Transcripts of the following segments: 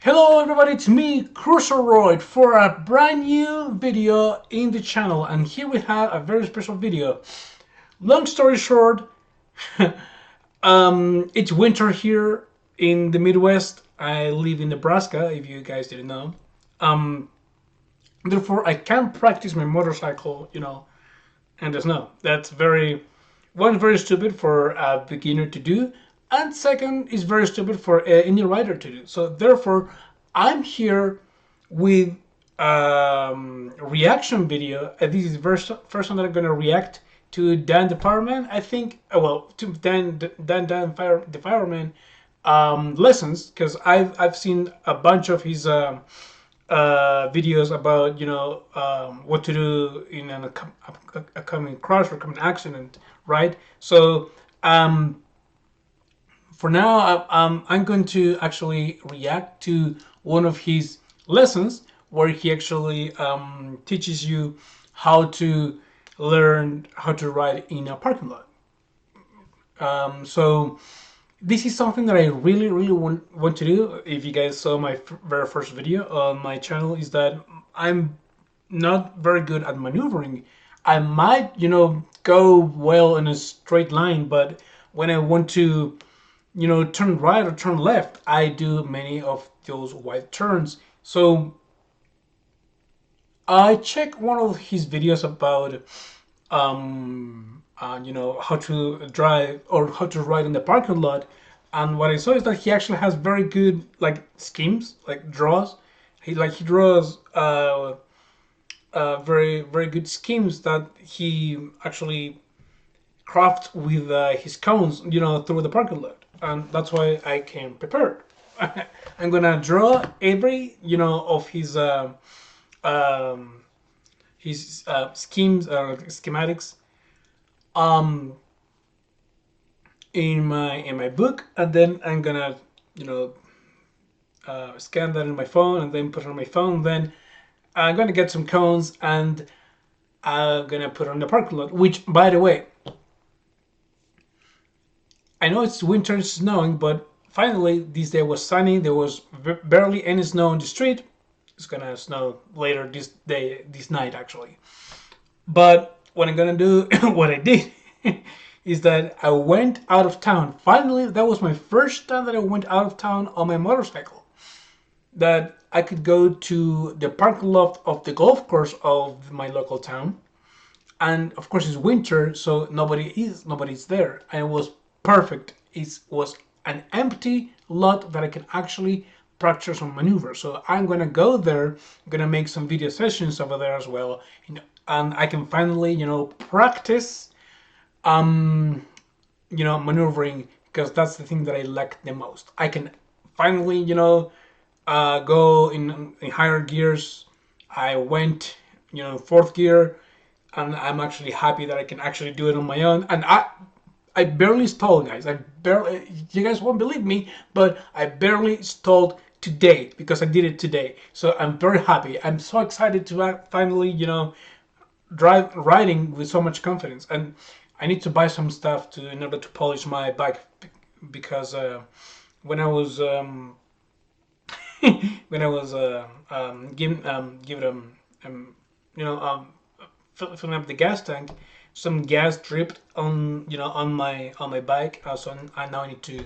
Hello everybody, it's me, Cruiseroid, for a brand new video in the channel, and here we have a very special video. Long story short, it's winter here in the Midwest. I live in Nebraska, if you guys didn't know. Um, Therefore, I can't practice my motorcycle, in the snow. That's very stupid for a beginner to do, and second is very stupid for any rider to do. So therefore, I'm here with reaction video. This is the first time that I'm gonna react to Dan the fireman. I think, to Dan the fireman lessons, because I've seen a bunch of his videos about what to do in a coming crash or coming accident, right? So for now, I'm going to actually react to one of his lessons where he actually teaches you how to learn how to ride in a parking lot. So this is something that I really want to do. If you guys saw my very first video on my channel, is that I'm not very good at maneuvering. I might, go well in a straight line, but when I want to, turn right or turn left, I do many of those wide turns. So I checked one of his videos about how to drive or how to ride in the parking lot. And what I saw is that he actually has very good like schemes, like draws. He draws very good schemes that he actually crafts with his cones, through the parking lot, and that's why I came prepared. I'm gonna draw every, of um, his schemes, schematics, um, in my book, and then I'm gonna you know scan that in my phone and then put it on my phone. Then I'm gonna get some cones and I'm gonna put it on the parking lot. Which, by the way, I know it's winter, it's snowing, but finally this day was sunny. There was barely any snow on the street. It's gonna snow later this night actually. But what I'm gonna do, what I did, is that I went out of town. Finally, that was my first time that I went out of town on my motorcycle. That I could go to the parking lot of the golf course of my local town, and of course it's winter, so nobody's there, and it was perfect. It was an empty lot that I can actually practice some maneuvers. So I'm gonna go there. I'm gonna make some video sessions over there as well, and I can finally, practice maneuvering, because that's the thing that I like the most. I can finally, go in higher gears. I went, fourth gear, and I'm actually happy that I can actually do it on my own. And I barely stalled, guys. You guys won't believe me, but I barely stalled today because I did it today. So I'm very happy. I'm so excited to finally, riding with so much confidence. And I need to buy some stuff in order to polish my bike, because when I was when I was giving you know filling up the gas tank, some gas dripped on my bike. So I now need to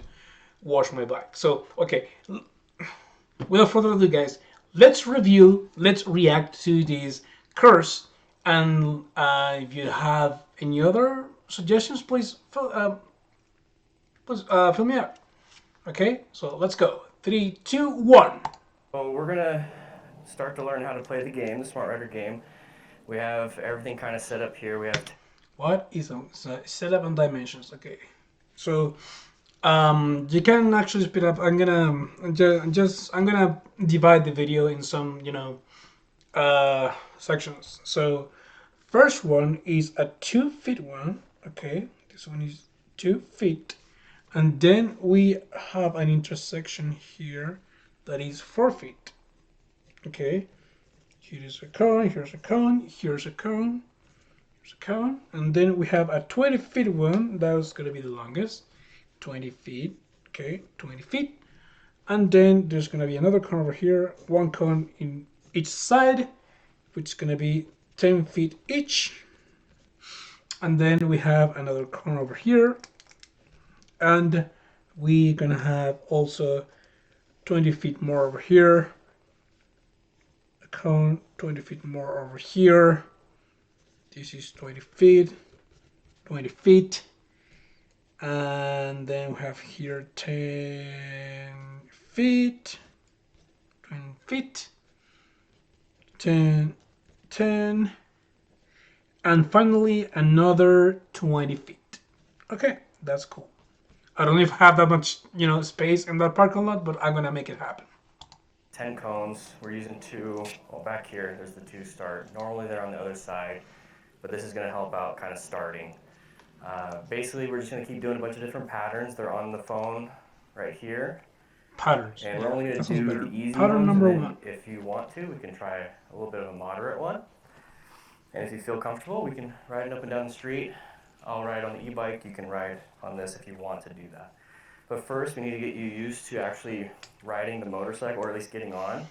wash my bike. So okay, without further ado, guys, let's react to this curse. And if you have any other suggestions, please fill me out. Okay, so let's go. 3, 2, 1. So we're gonna start to learn how to play the game, the Smart Rider game. We have everything kind of set up here. We have What is setup and dimensions? Okay, so you can actually speed up. I'm gonna I'm gonna divide the video in some sections. So first one is a 2 feet one. Okay, this one is 2 feet, and then we have an intersection here that is 4 feet. Okay, here is a cone, here's a cone, here's a cone, here's a cone, and then we have a 20 feet one. That's gonna be the longest. 20 feet. Okay, 20 feet. And then there's going to be another cone over here, one cone in each side, which is going to be 10 feet each. And then we have another cone over here, and we're going to have also 20 feet more over here, a cone 20 feet more over here. This is 20 feet, 20 feet. And then we have here 10 feet, 20 feet, 10, 10, and finally another 20 feet. Okay, that's cool. I don't even have that much, space in that parking lot, but I'm gonna make it happen. 10 cones. We're using two. Well, back here, there's the two start. Normally they're on the other side, but this is going to help out kind of starting. Basically, we're just going to keep doing a bunch of different patterns. They're on the phone right here. Patterns. And we're only going to do the easy Pattern ones. number And then one. if you want to, we can try a little bit of a moderate one. And if you feel comfortable, we can ride it up and down the street. I'll ride on the e-bike. You can ride on this if you want to do that. But first, we need to get you used to actually riding the motorcycle, or at least getting on.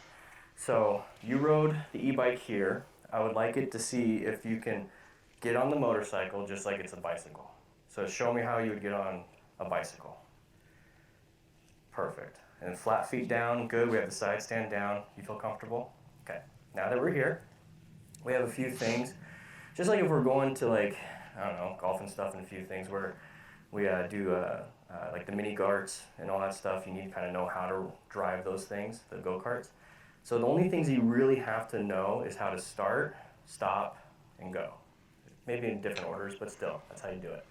So you rode the e-bike here. I would like it to see if you can get on the motorcycle just like it's a bicycle. So show me how you would get on a bicycle. Perfect. And flat feet down, good. We have the side stand down. You feel comfortable? Okay. Now that we're here, we have a few things. Just like if we're going to golf and stuff, and a few things where we do like the mini karts and all that stuff. You need to kind of know how to drive those things, the go-karts. So the only things you really have to know is how to start, stop, and go. Maybe in different orders, but still, that's how you do it.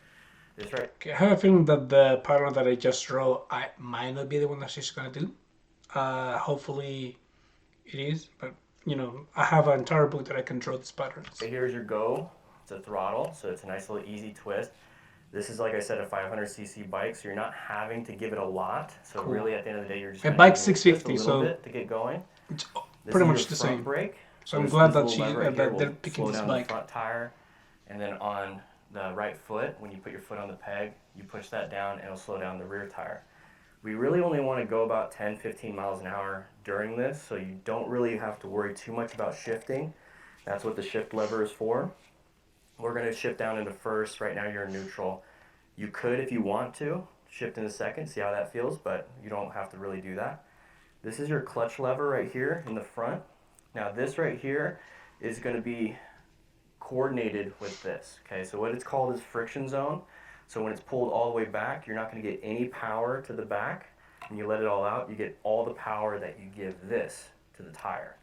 Just right. Okay, I have a feeling that the pattern that I just drew, I might not be the one that she's gonna do. Hopefully, it is, but I have an entire book that I can draw these patterns. So here's your go. It's a throttle, so it's a nice little easy twist. This is, like I said, a 500cc bike, so you're not having to give it a lot. So cool. Really, at the end of the day, you're just my bike's 650, a little bit to get going. It's pretty much the same. Brake. So I'm glad that that they're picking this bike. The front tire, and then on the right foot, when you put your foot on the peg, you push that down, and it'll slow down the rear tire. We really only want to go about 10, 15 miles an hour during this, so you don't really have to worry too much about shifting. That's what the shift lever is for. We're going to shift down into first. Right now you're in neutral. You could, if you want to, shift into second, see how that feels, but you don't have to really do that. This is your clutch lever right here in the front. Now this right here is going to be coordinated with this. Okay, so what it's called is friction zone. So when it's pulled all the way back, you're not going to get any power to the back. When you let it all out, you get all the power that you give this to the tire.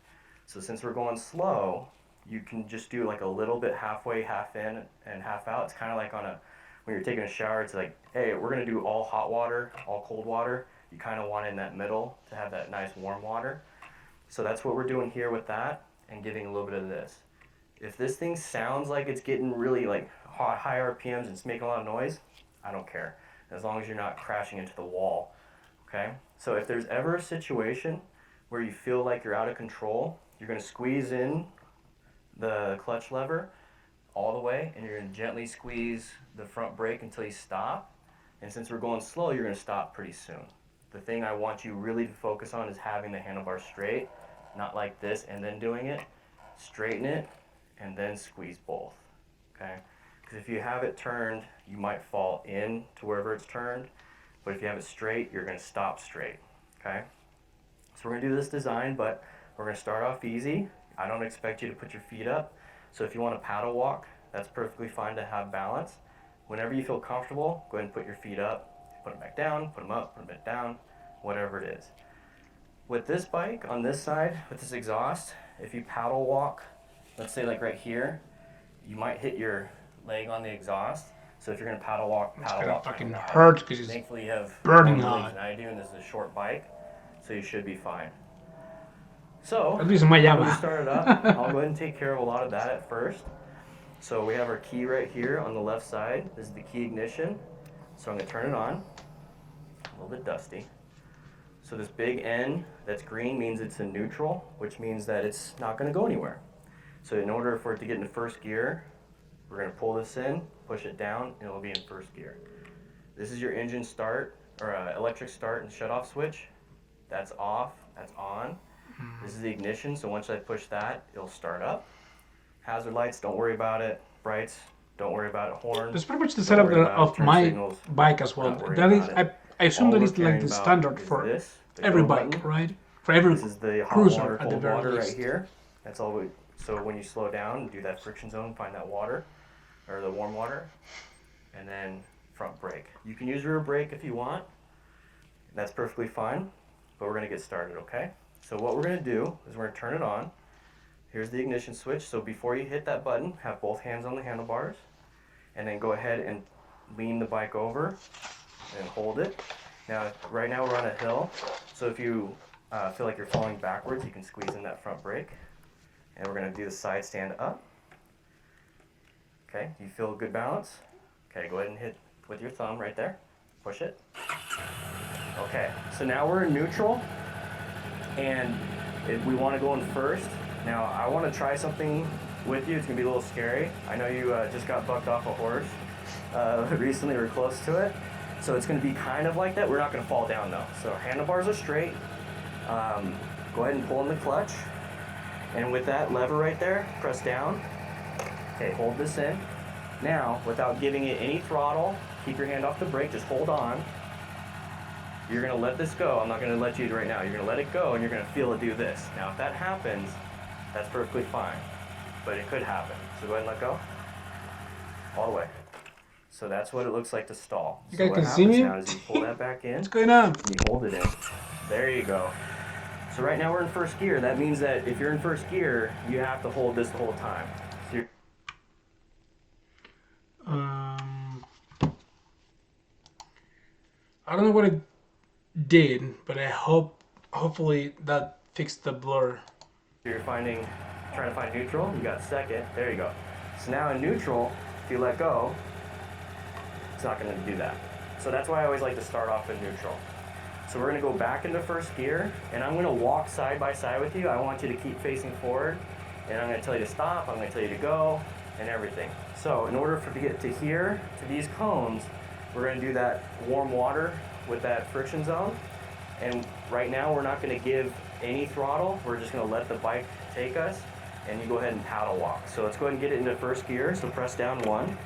So since we're going slow, you can just do like a little bit halfway, half in and half out. It's kind of like when you're taking a shower, it's like, hey, we're going to do all hot water, all cold water. You kind of want in that middle to have that nice warm water. So that's what we're doing here with that, and getting a little bit of this. If this thing sounds like it's getting really like high RPMs and it's making a lot of noise, I don't care, as long as you're not crashing into the wall. Okay? So if there's ever a situation where you feel like you're out of control, you're going to squeeze in the clutch lever all the way, and you're going to gently squeeze the front brake until you stop. And since we're going slow, you're going to stop pretty soon. The thing I want you really to focus on is having the handlebar straight, not like this and then doing it. Straighten it and then squeeze both. Okay? Because if you have it turned, you might fall in to wherever it's turned. But if you have it straight, you're going to stop straight. Okay? So we're going to do this design, but we're going to start off easy. I don't expect you to put your feet up. So if you want to paddle walk, that's perfectly fine to have balance. Whenever you feel comfortable, go ahead and put your feet up, put them back down, put them up, put them back down, whatever it is. With this bike, on this side, with this exhaust, if you paddle walk, let's say like right here, you might hit your leg on the exhaust. So if you're going to paddle walk, it's gonna walk. fucking hurt because it's thankfully you have burning more hot. legs than I do, and this is a short bike, so you should be fine. So, at least in my when we Yamaha. start it up, I'll go ahead and take care of a lot of that at first. So we have our key right here on the left side. This is the key ignition. So I'm going to turn it on. A little bit dusty. So this big N that's green means it's in neutral, which means that it's not going to go anywhere. So in order for it to get into first gear, we're going to pull this in, push it down, and it'll be in first gear. This is your engine start, or electric start and shut off switch. That's off. That's on. This is the ignition, so once I push that, it'll start up. Hazard lights, don't worry about it. Brights, don't worry about it. Horn, That's pretty much the don't setup worry about it. of Turn my signals, bike as we're well. not worried That is, about it. I assume All that we're is like caring the about standard is for this, the every go bike, button. right? For every This is the hot cruiser water, at the cold very water right least. here. That's all we, so when you slow down, do that friction zone, find that water, or the warm water, and then front brake. You can use rear brake if you want. That's perfectly fine, but we're gonna get started, okay? So what we're gonna do is we're gonna turn it on. Here's the ignition switch. So before you hit that button, have both hands on the handlebars, and then go ahead and lean the bike over and hold it. Now, right now we're on a hill, so if you feel like you're falling backwards, you can squeeze in that front brake. And we're gonna do the side stand up. Okay, you feel good balance? Okay, go ahead and hit with your thumb right there. Push it. Okay, so now we're in neutral, and we want to go in first. Now, I want to try something with you. It's going to be a little scary. I know you just got bucked off a horse recently, or close to it. So it's going to be kind of like that. We're not going to fall down, though. So handlebars are straight. Go ahead and pull in the clutch. And with that lever right there, press down. Okay, hold this in. Now, without giving it any throttle, keep your hand off the brake, just hold on. You're gonna let this go. I'm not gonna let you right now. You're gonna let it go and you're gonna feel it do this. Now, if that happens, that's perfectly fine, but it could happen. So go ahead and let go, all the way. So that's what it looks like to stall. You so guys what can happens see me? now is you pull that back in, What's going on? you hold it in. There you go. So right now we're in first gear. That means that if you're in first gear, you have to hold this the whole time. So you're I don't know what it did, but hopefully that fixed the blur. You're trying to find neutral, you got second, there you go. So now in neutral, if you let go, it's not gonna do that. So that's why I always like to start off in neutral. So we're gonna go back into first gear, and I'm gonna walk side by side with you. I want you to keep facing forward, and I'm gonna tell you to stop, I'm gonna tell you to go, and everything. So in order to get to here, to these cones, we're gonna do that warm water with that friction zone. And right now we're not gonna give any throttle, we're just gonna let the bike take us, and you go ahead and paddle walk. So let's go ahead and get it into first gear, so press down 1.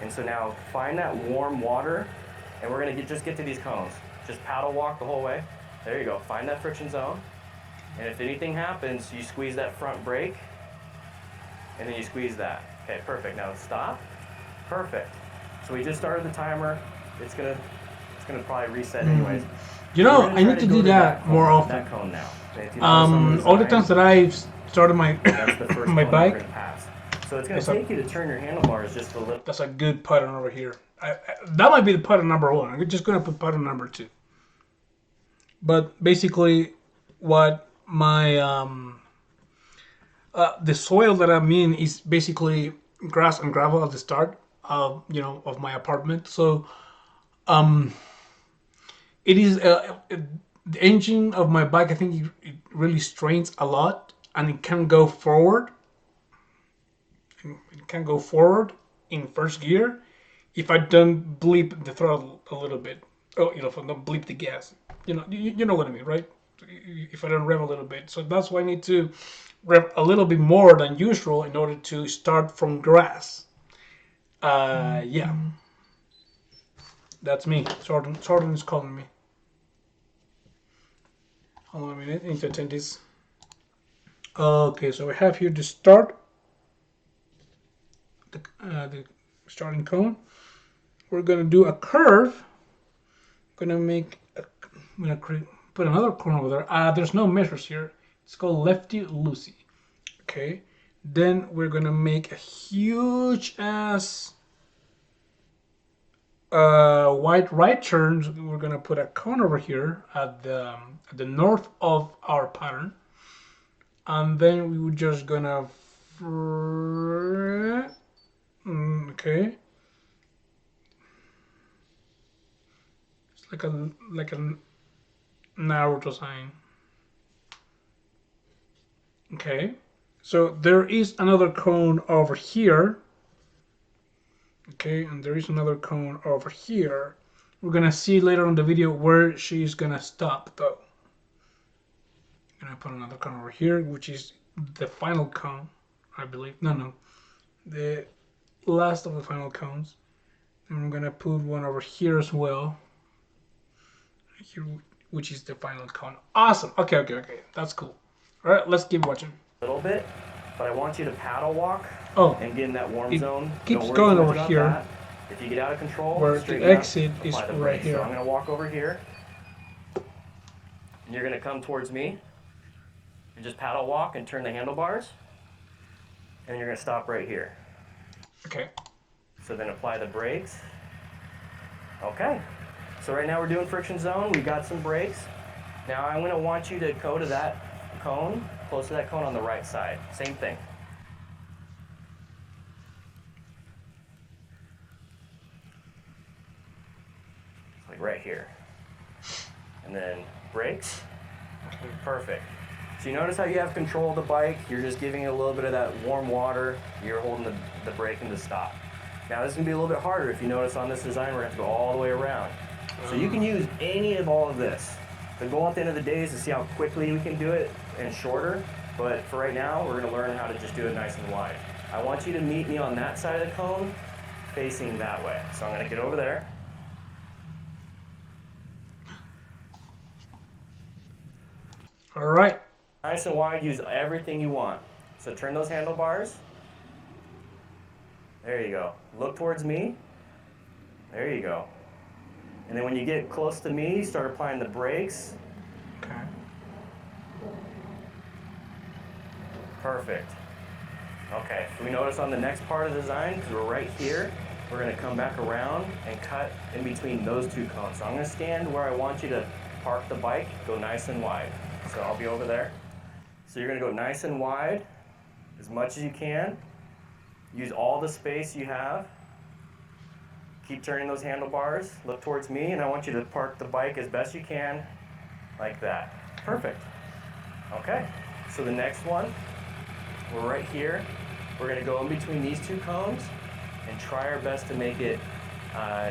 And so now find that warm water, and we're gonna just get to these cones. Just paddle walk the whole way. There you go, find that friction zone. And if anything happens, you squeeze that front brake, and then you squeeze that. Okay, perfect, now stop. Perfect. So we just started the timer. It's gonna probably reset anyways. You know, I need to do that more often. That cone now. If you notice on the All the design, times that I've started my that's the first my cone bike, you're gonna pass. So it's gonna take you to turn your handlebars just a little. that's a good pattern over here. That might be the pattern number 1. I'm just gonna put pattern number 2. But basically, what my the soil that I'm in is basically grass and gravel at the start of of my apartment. So it is the engine of my bike. I think it really strains a lot, and it can go forward. It can go forward in first gear if I don't bleep the throttle a little bit. Oh, if I don't bleep the gas. You know what I mean, right? If I don't rev a little bit. So that's why I need to rev a little bit more than usual in order to start from grass. Yeah. That's me. Jordan is calling me. Hold on a minute. I need to attend this. Okay, so we have here the start. The starting cone. We're gonna do a curve. I'm gonna put another cone over there. There's no measures here. It's called lefty loosey. Okay. Then we're gonna make a huge ass wide right turns. We're gonna put a cone over here at the north of our pattern, and then we were just gonna okay. It's like a narrow design. Okay, so there is another cone over here. Okay, and there is another cone over here. We're gonna see later on the video where she's gonna stop though. put another cone over here, which is the final cone, I believe. No, the last of the final cones. And I'm gonna put one over here as well. Here, which is the final cone. Awesome. Okay. That's cool. All right, let's keep watching. A little bit, but I want you to paddle walk Oh, and get in that warm it zone. keeps Don't worry going too much over about here. that. If you get out of control, Where the straighten up, exit is apply the right brakes. here. So I'm going to walk over here, and you're going to come towards me. You just paddle walk and turn the handlebars, and you're going to stop right here. Okay. So then apply the brakes. Okay. So right now we're doing friction zone. We got some brakes. Now I'm going to want you to go to that cone, close to that cone on the right side. Same thing. Like right here. And then brakes. Perfect. So you notice how you have control of the bike. You're just giving it a little bit of that warm water. You're holding the brake and the stop. Now this is going to be a little bit harder. If you notice on this design, we're going to have to go all the way around. So you can use any of all of this. The goal at the end of the day is to see how quickly we can do it and shorter. But for right now, we're going to learn how to just do it nice and wide. I want you to meet me on that side of the cone, facing that way. So I'm going to get over there. All right. Nice and wide, use everything you want. So turn those handlebars. There you go. Look towards me. There you go. And then when you get close to me, start applying the brakes. Okay. Perfect. Okay, so we notice on the next part of the design, because we're right here, we're going to come back around and cut in between those two cones. So I'm going to stand where I want you to park the bike, go nice and wide. So I'll be over there. So you're going to go nice and wide, as much as you can. Use all the space you have. Keep turning those handlebars, look towards me, and I want you to park the bike as best you can, like that. Perfect. Okay, so the next one, we're right here. We're gonna go in between these two cones and try our best to make it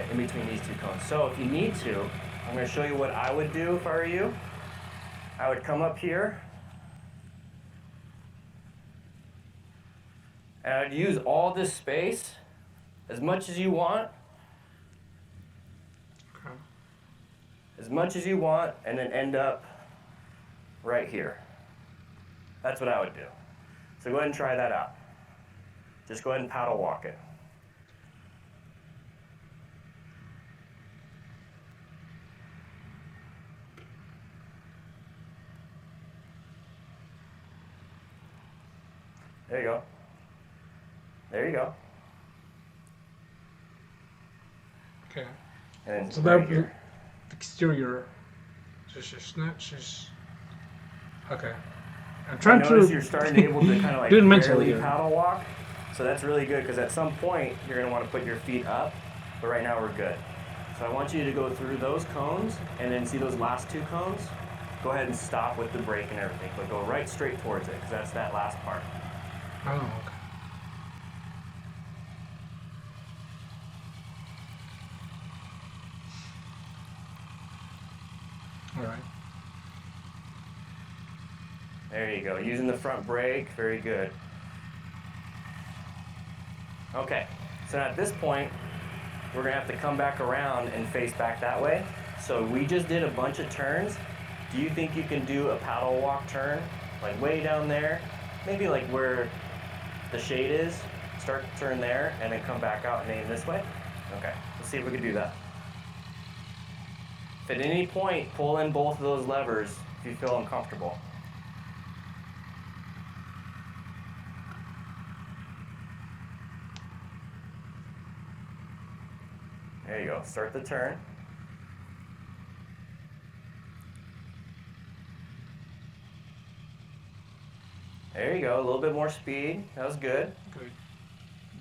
in between these two cones. So if you need to, I'm gonna show you what I would do if I were you. I would come up here, and I'd use all this space as much as you want. As much as you want, and then end up right here. That's what I would do. So go ahead and try that out. Just go ahead and paddle walk it. There you go. There you go. Okay. And So right that here. exterior. Just. Okay. I'm I trying notice to. you're starting to able to kind of like do it mentally barely here. paddle walk. So that's really good because at some point you're going to want to put your feet up. But right now we're good. So I want you to go through those cones and then see those last two cones. Go ahead and stop with the brake and everything. But go right straight towards it because that's that last part. Oh, okay. All right. There you go. Using the front brake. Very good. Okay. So at this point, we're going to have to come back around and face back that way. So we just did a bunch of turns. Do you think you can do a paddle walk turn? Like way down there? Maybe like where the shade is. Start to turn there and then come back out and aim this way? Okay. Let's see if we can do that. If at any point, pull in both of those levers if you feel uncomfortable. There you go. Start the turn. There you go. A little bit more speed. That was good. Good.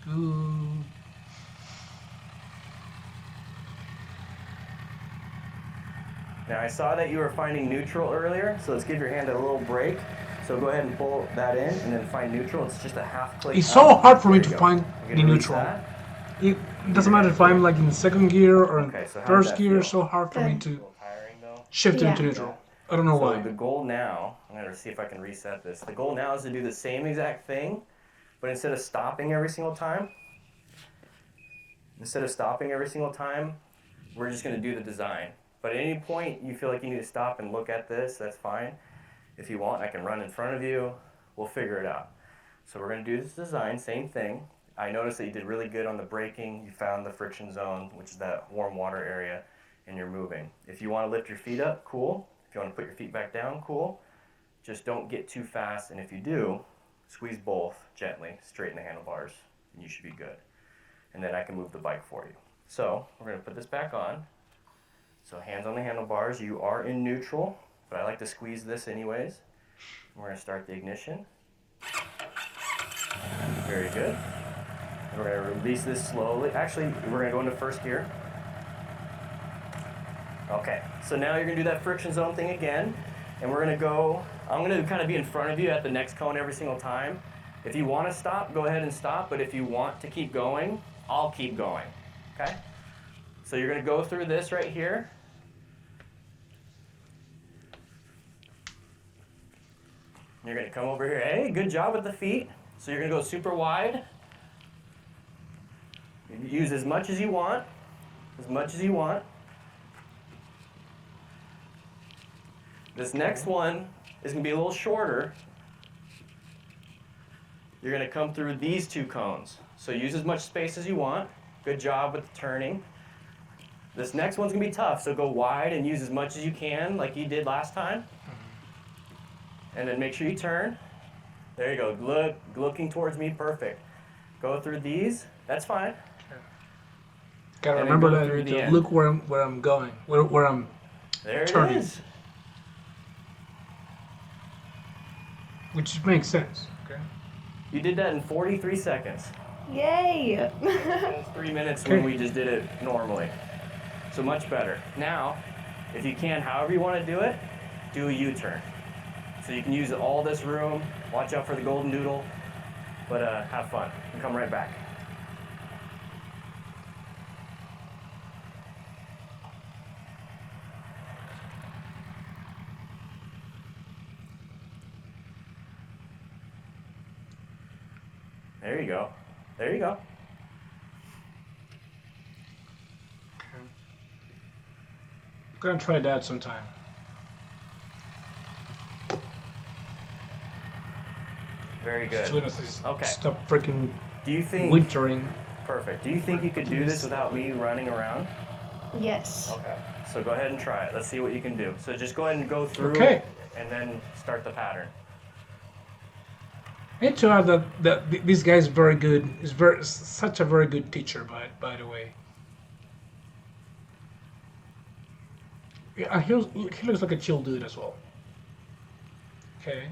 Good. Now I saw that you were finding neutral earlier, so let's give your hand a little break. So go ahead and pull that in and then find neutral. It's just a half click. It's so hard for me There to you go. find You the can release neutral. that. It doesn't matter if I'm like in second gear or Okay, so how does first that gear. feel? It's so hard for me A to little tiring though. shift Yeah. into neutral. I don't know So why. the goal now, I'm going to see if I can reset this. The goal now is to do the same exact thing, but instead of stopping every single time, we're just going to do the design. But at any point you feel like you need to stop and look at this, that's fine. If you want, I can run in front of you. We'll figure it out. So we're going to do this design, same thing. I noticed that you did really good on the braking. You found the friction zone, which is that warm water area, and you're moving. If you want to lift your feet up, cool. If you want to put your feet back down, cool. Just don't get too fast, and if you do, squeeze both gently, straighten the handlebars, and you should be good. And then I can move the bike for you. So we're going to put this back on. So hands on the handlebars. You are in neutral, but I like to squeeze this anyways. We're going to start the ignition. Very good. And we're going to release this slowly. Actually, we're going to go into first gear. Okay, so now you're going to do that friction zone thing again. And we're going to go, I'm going to kind of be in front of you at the next cone every single time. If you want to stop, go ahead and stop. But if you want to keep going, I'll keep going. Okay? So you're going to go through this right here. You're going to come over here. Hey, good job with the feet. So you're going to go super wide. Use as much as you want. As much as you want. This next one is going to be a little shorter. You're going to come through these two cones. So use as much space as you want. Good job with the turning. This next one's going to be tough, so go wide and use as much as you can, like you did last time. And then make sure you turn. There you go. Look, looking towards me, perfect. Go through these. That's fine. Gotta And then remember go through that the to end. look where I'm going, where I'm There turning. it is. Which makes sense. Okay. You did that in 43 seconds. Yay! That's 3 minutes when we just did it normally. So much better. Now, if you can, however you want to do it, do a U-turn. So you can use all this room. Watch out for the golden doodle. But have fun and come right back. There you go. There you go. I'm gonna try that sometime. Very good. Okay. Stop freaking Do you think... wintering. Perfect. Do you think you could do this without me running around? Yes. Okay. So go ahead and try it. Let's see what you can do. So just go ahead and go through Okay. and then start the pattern. I need to add that this guy is very good. Is such a very good teacher, by the way. Yeah, he looks like a chill dude as well. Okay.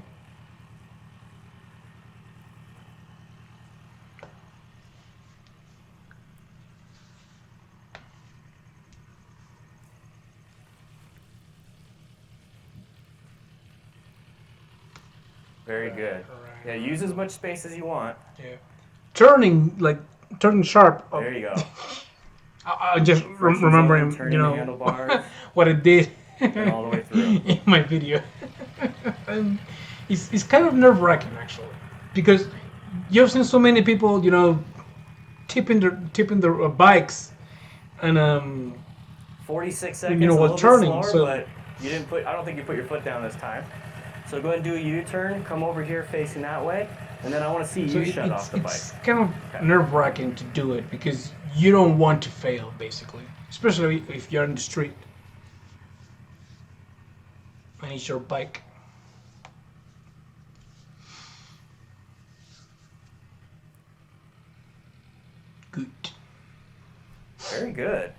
Very good. Yeah, use as much space as you want. Yeah. Turning sharp. There you go. I just Friction remember zone, him, turning the handlebars. what it did And all the way through. in my video. And it's kind of nerve-wracking actually, because you've seen so many people, tipping their bikes, and 46 seconds, You know a what, little turning, bit slower, so- but you didn't I don't think you put your foot down this time. So go ahead and do a U-turn, come over here facing that way, and then I want to see you shut off the bike. it's kind of nerve-wracking to do it because you don't want to fail, basically, especially if you're in the street and it's your bike. Good. Very good.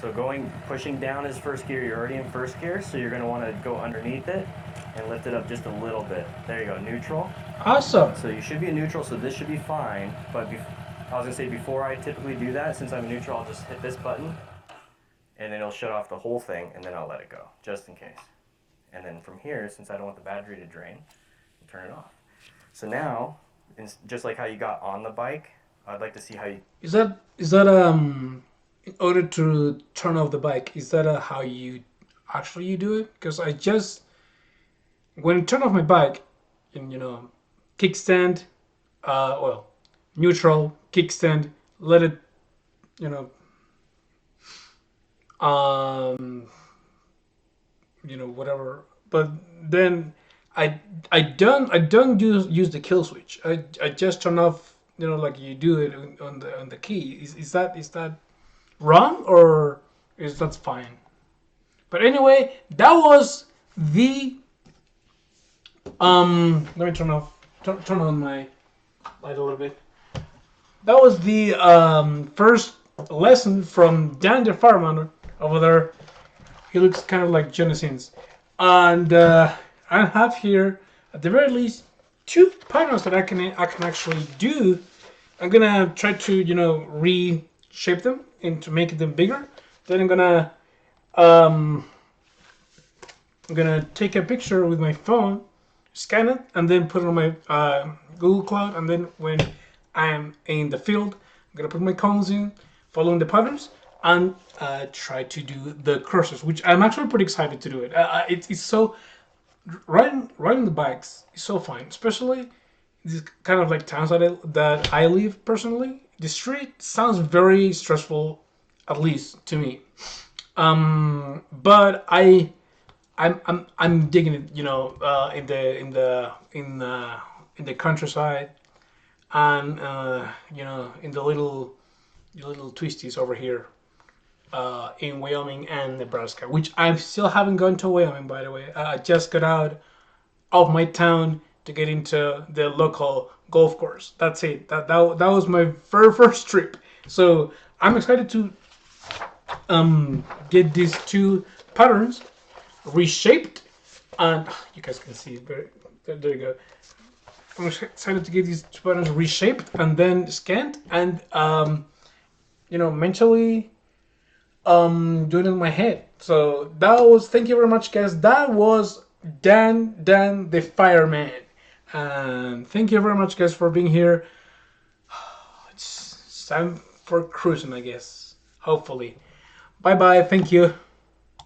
So pushing down is first gear. You're already in first gear, so you're going to want to go underneath it and lift it up just a little bit. There you go, neutral. Awesome. So you should be in neutral, so this should be fine. But I was going to say, before I typically do that, since I'm neutral, I'll just hit this button, and then it'll shut off the whole thing, and then I'll let it go, just in case. And then from here, since I don't want the battery to drain, I'll turn it off. So now, And just like how you got on the bike, I'd like to see how you. Is that in order to turn off the bike? Is that how you do it? Because I just when I turn off my bike, in kickstand, well, neutral kickstand, let it you know um whatever. But then I don't use the kill switch. I just turn off like you do it on the key. Is that wrong or is that fine? But anyway, that was the let me turn on my light a little bit. That was the first lesson from Dan the fireman over there. He looks kind of like Jonas Sins. And I have here, at the very least, two panels that I can actually do. I'm gonna try to reshape them and to make them bigger. Then um, I'm gonna take a picture with my phone, scan it, and then put it on my Google Cloud. And then when I'm in the field, I'm gonna put my cones in, following the patterns, and try to do the cursors, which I'm actually pretty excited to do it. It's so riding the bikes is so fun, especially these kind of like towns that I live personally. The street sounds very stressful, at least to me. But I'm digging it, in the countryside and in the little twisties over here in Wyoming and Nebraska, which I still haven't gone to Wyoming, by the way. I just got out of my town to get into the local golf course. That's it. That was my very first trip. So I'm excited to get these two patterns reshaped, and you guys can see. There you go. I'm excited to get these two patterns reshaped and then scanned and mentally doing it in my head. So that was thank you very much, guys. That was Dan the fireman. And thank you very much, guys, for being here. It's time for cruising, I guess. Hopefully. Bye bye. Thank you.